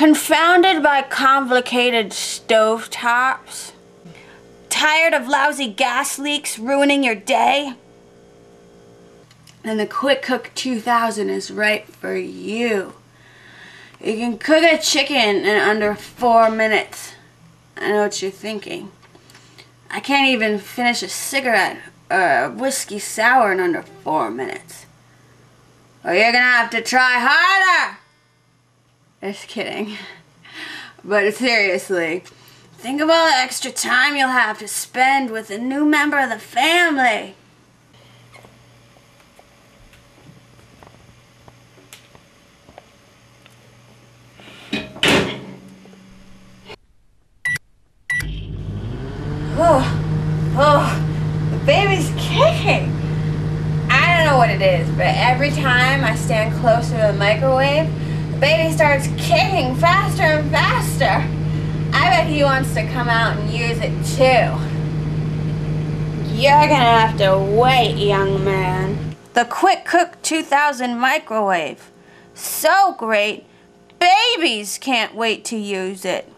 Confounded by complicated stovetops? Tired of lousy gas leaks ruining your day? Then the Quick Cook 2000 is right for you. You can cook a chicken in under 4 minutes. I know what you're thinking. I can't even finish a cigarette or a whiskey sour in under 4 minutes. Well, you're gonna have to try harder! Just kidding. But seriously, think of all the extra time you'll have to spend with a new member of the family. Oh, the baby's kicking. I don't know what it is, but every time I stand close to the microwave, the baby starts kicking faster and faster. I bet he wants to come out and use it too. You're gonna have to wait, young man. The Quick Cook 2000 microwave. So great, babies can't wait to use it.